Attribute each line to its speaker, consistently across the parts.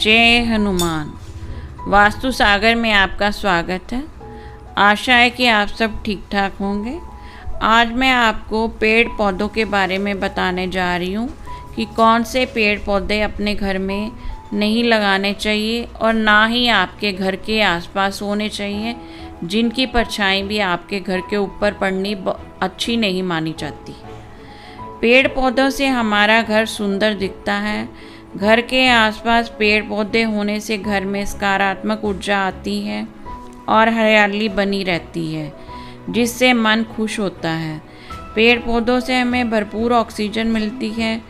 Speaker 1: जय हनुमान। वास्तु सागर में आपका स्वागत है। आशा है कि आप सब ठीक ठाक होंगे। आज मैं आपको पेड़ पौधों के बारे में बताने जा रही हूँ कि कौन से पेड़ पौधे अपने घर में नहीं लगाने चाहिए और ना ही आपके घर के आसपास होने चाहिए, जिनकी परछाई भी आपके घर के ऊपर पड़नी अच्छी नहीं मानी जाती। पेड़ पौधों से हमारा घर सुंदर दिखता है। घर के आसपास पेड़ पौधे होने से घर में सकारात्मक ऊर्जा आती है और हरियाली बनी रहती है, जिससे मन खुश होता है। पेड़ पौधों से हमें भरपूर ऑक्सीजन मिलती है,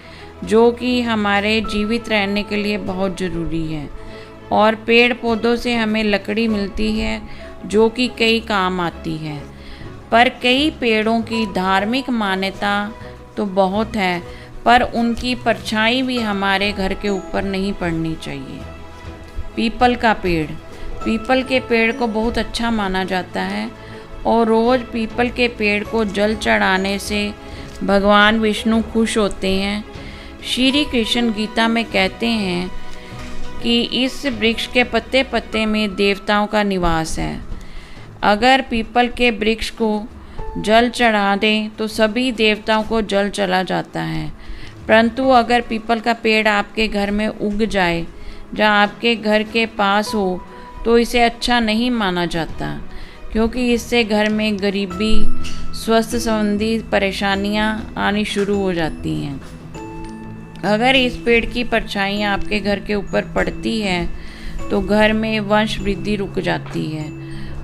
Speaker 1: जो कि हमारे जीवित रहने के लिए बहुत ज़रूरी है। और पेड़ पौधों से हमें लकड़ी मिलती है, जो कि कई काम आती है। पर कई पेड़ों की धार्मिक मान्यता तो बहुत है, पर उनकी परछाई भी हमारे घर के ऊपर नहीं पड़नी चाहिए। पीपल का पेड़, पीपल के पेड़ को बहुत अच्छा माना जाता है और रोज़ पीपल के पेड़ को जल चढ़ाने से भगवान विष्णु खुश होते हैं। श्री कृष्ण गीता में कहते हैं कि इस वृक्ष के पत्ते पत्ते में देवताओं का निवास है। अगर पीपल के वृक्ष को जल चढ़ा दें तो सभी देवताओं को जल चला जाता है। परंतु अगर पीपल का पेड़ आपके घर में उग जाए, जहाँ आपके घर के पास हो, तो इसे अच्छा नहीं माना जाता, क्योंकि इससे घर में गरीबी, स्वास्थ्य संबंधी परेशानियाँ आनी शुरू हो जाती हैं। अगर इस पेड़ की परछाई आपके घर के ऊपर पड़ती है तो घर में वंश वृद्धि रुक जाती है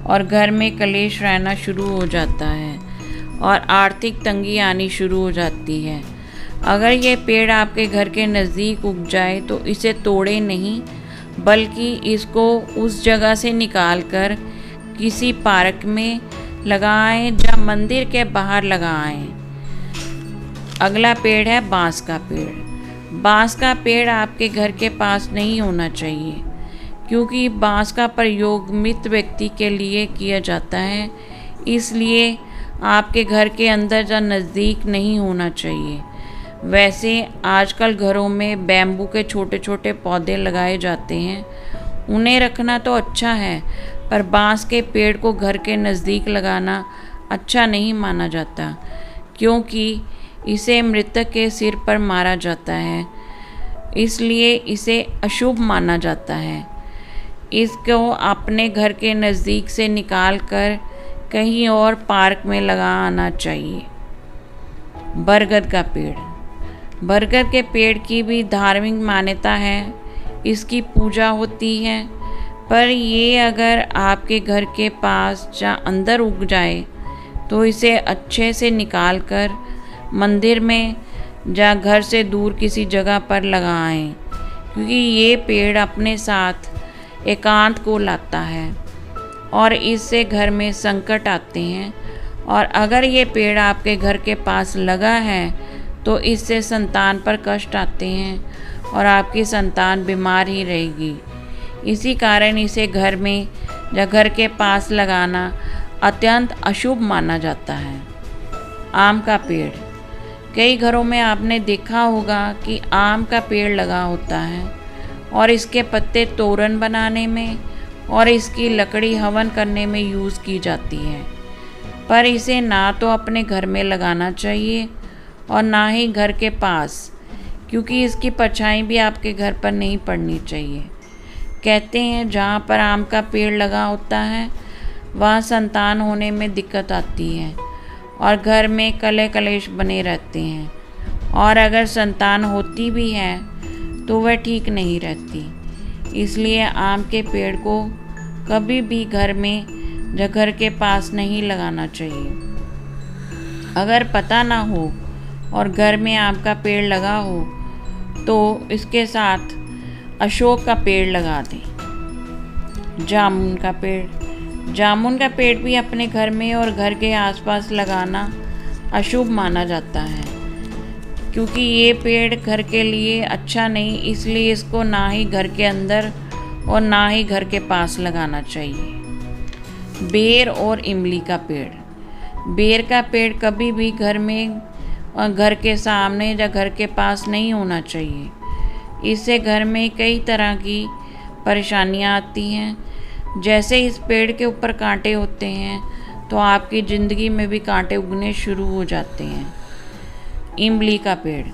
Speaker 1: और घर में कलेश रहना शुरू हो जाता है और आर्थिक तंगी आनी शुरू हो जाती है। अगर ये पेड़ आपके घर के नज़दीक उग जाए तो इसे तोड़े नहीं, बल्कि इसको उस जगह से निकाल कर किसी पार्क में लगाएं या मंदिर के बाहर लगाएं। अगला पेड़ है बांस का पेड़। बांस का पेड़ आपके घर के पास नहीं होना चाहिए, क्योंकि बांस का प्रयोग मृत व्यक्ति के लिए किया जाता है। इसलिए आपके घर के अंदर या नज़दीक नहीं होना चाहिए। वैसे आजकल घरों में बैम्बू के छोटे छोटे पौधे लगाए जाते हैं, उन्हें रखना तो अच्छा है, पर बांस के पेड़ को घर के नज़दीक लगाना अच्छा नहीं माना जाता, क्योंकि इसे मृतक के सिर पर मारा जाता है, इसलिए इसे अशुभ माना जाता है। इसको अपने घर के नज़दीक से निकाल कर कहीं और पार्क में लगा आना चाहिए। बरगद का पेड़, बरगद के पेड़ की भी धार्मिक मान्यता है, इसकी पूजा होती है। पर ये अगर आपके घर के पास या अंदर उग जाए तो इसे अच्छे से निकाल कर मंदिर में या घर से दूर किसी जगह पर लगाएं, क्योंकि ये पेड़ अपने साथ एकांत को लाता है और इससे घर में संकट आते हैं। और अगर ये पेड़ आपके घर के पास लगा है तो इससे संतान पर कष्ट आते हैं और आपकी संतान बीमार ही रहेगी। इसी कारण इसे घर में या घर के पास लगाना अत्यंत अशुभ माना जाता है। आम का पेड़, कई घरों में आपने देखा होगा कि आम का पेड़ लगा होता है और इसके पत्ते तोरण बनाने में और इसकी लकड़ी हवन करने में यूज़ की जाती है। पर इसे ना तो अपने घर में लगाना चाहिए और ना ही घर के पास, क्योंकि इसकी परछाई भी आपके घर पर नहीं पड़नी चाहिए। कहते हैं जहाँ पर आम का पेड़ लगा होता है वहाँ संतान होने में दिक्कत आती है और घर में कलह कलेश बने रहते हैं, और अगर संतान होती भी है तो वह ठीक नहीं रहती। इसलिए आम के पेड़ को कभी भी घर में या घर के पास नहीं लगाना चाहिए। अगर पता ना हो और घर में आम का पेड़ लगा हो तो इसके साथ अशोक का पेड़ लगा दें। जामुन का पेड़, जामुन का पेड़ भी अपने घर में और घर के आसपास लगाना अशुभ माना जाता है, क्योंकि ये पेड़ घर के लिए अच्छा नहीं, इसलिए इसको ना ही घर के अंदर और ना ही घर के पास लगाना चाहिए। बेर और इमली का पेड़, बेर का पेड़ कभी भी घर में और घर के सामने या घर के पास नहीं होना चाहिए। इससे घर में कई तरह की परेशानियां आती हैं। जैसे इस पेड़ के ऊपर कांटे होते हैं तो आपकी ज़िंदगी में भी कांटे उगने शुरू हो जाते हैं। इमली का पेड़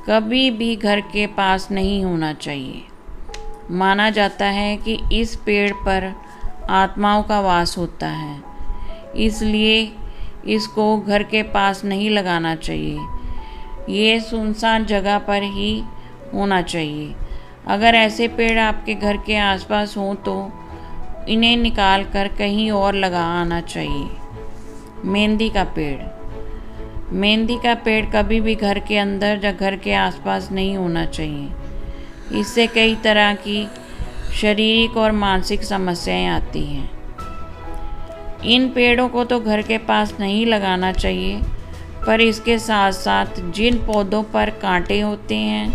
Speaker 1: कभी भी घर के पास नहीं होना चाहिए। माना जाता है कि इस पेड़ पर आत्माओं का वास होता है, इसलिए इसको घर के पास नहीं लगाना चाहिए। ये सुनसान जगह पर ही होना चाहिए। अगर ऐसे पेड़ आपके घर के आसपास हों तो इन्हें निकाल कर कहीं और लगा आना चाहिए। मेहंदी का पेड़ मेहंदी का पेड़ कभी भी घर के अंदर या घर के आसपास नहीं होना चाहिए। इससे कई तरह की शारीरिक और मानसिक समस्याएं आती हैं। इन पेड़ों को तो घर के पास नहीं लगाना चाहिए, पर इसके साथ साथ जिन पौधों पर कांटे होते हैं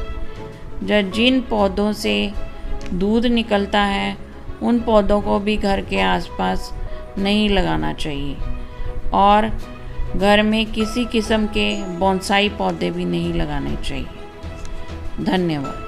Speaker 1: या जिन पौधों से दूध निकलता है उन पौधों को भी घर के आसपास नहीं लगाना चाहिए। और घर में किसी किस्म के बोनसाई पौधे भी नहीं लगाने चाहिए। धन्यवाद।